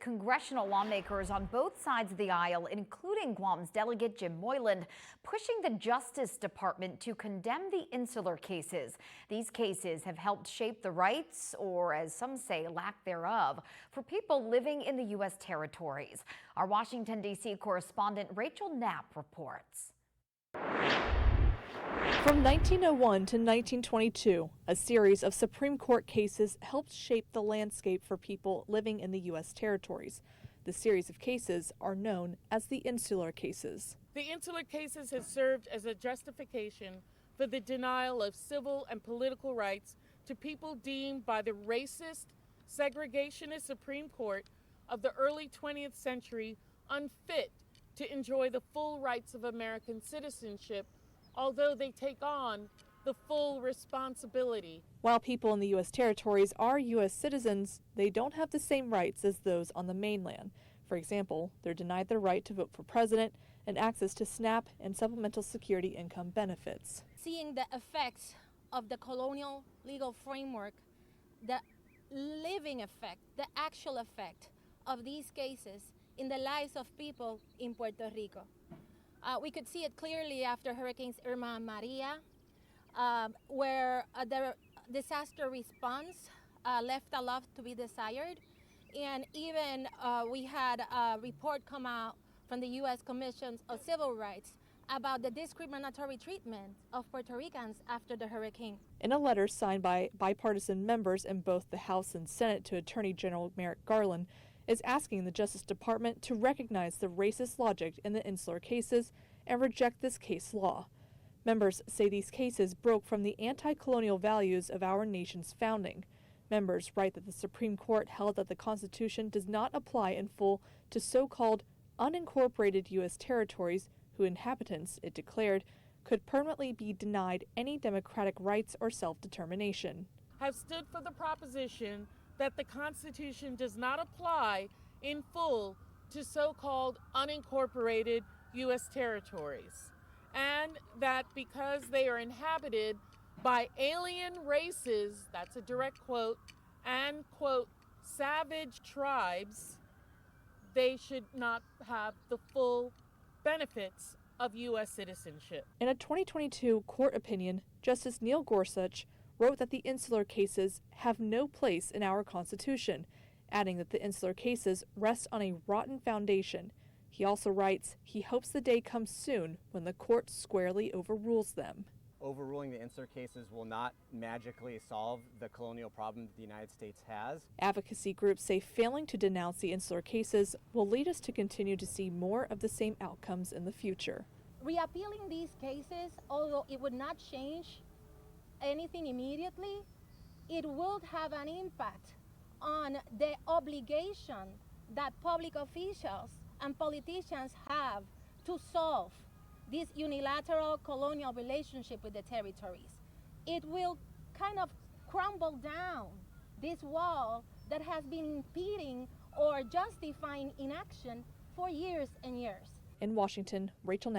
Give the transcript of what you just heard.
Congressional lawmakers on both sides of the aisle, including Guam's delegate Jim Moylan, pushing the Justice Department to condemn the Insular cases. These cases have helped shape the rights, or as some say, lack thereof, for people living in the U.S. territories. Our Washington, D.C. correspondent Rachel Knapp reports. From 1901 to 1922, a series of Supreme Court cases helped shape the landscape for people living in the U.S. territories. The series of cases are known as the Insular cases. The Insular cases has served as a justification for the denial of civil and political rights to people deemed by the racist, segregationist Supreme Court of the early 20th century unfit to enjoy the full rights of American citizenship, although they take on the full responsibility. While people in the U.S. territories are U.S. citizens, they don't have the same rights as those on the mainland. For example, they're denied the right to vote for president and access to SNAP and supplemental security income benefits. Seeing the effects of the colonial legal framework, the living effect, the actual effect of these cases in the lives of people in Puerto Rico. We could see it clearly after Hurricanes Irma and Maria, where the disaster response left a lot to be desired. And even we had a report come out from the U.S. Commission of Civil Rights about the discriminatory treatment of Puerto Ricans after the hurricane. In a letter signed by bipartisan members in both the House and Senate to Attorney General Merrick Garland, is asking the Justice Department to recognize the racist logic in the Insular cases and reject this case law. Members say these cases broke from the anti-colonial values of our nation's founding. Members write that the Supreme Court held that the Constitution does not apply in full to so-called unincorporated U.S. territories whose inhabitants, it declared, could permanently be denied any democratic rights or self-determination. Have stood for the proposition that the Constitution does not apply in full to so-called unincorporated U.S. territories, and that because they are inhabited by alien races, that's a direct quote, and, quote, savage tribes, they should not have the full benefits of U.S. citizenship. In a 2022 court opinion, Justice Neil Gorsuch wrote that the Insular cases have no place in our Constitution, adding that the Insular cases rest on a rotten foundation. He also writes he hopes the day comes soon when the court squarely overrules them. Overruling the Insular cases will not magically solve the colonial problem that the United States has. Advocacy groups say failing to denounce the Insular cases will lead us to continue to see more of the same outcomes in the future. Reappealing these cases, although it would not change anything immediately, it will have an impact on the obligation that public officials and politicians have to solve this unilateral colonial relationship with the territories. It will kind of crumble down this wall that has been impeding or justifying inaction for years and years. In Washington, Rachel Knapp.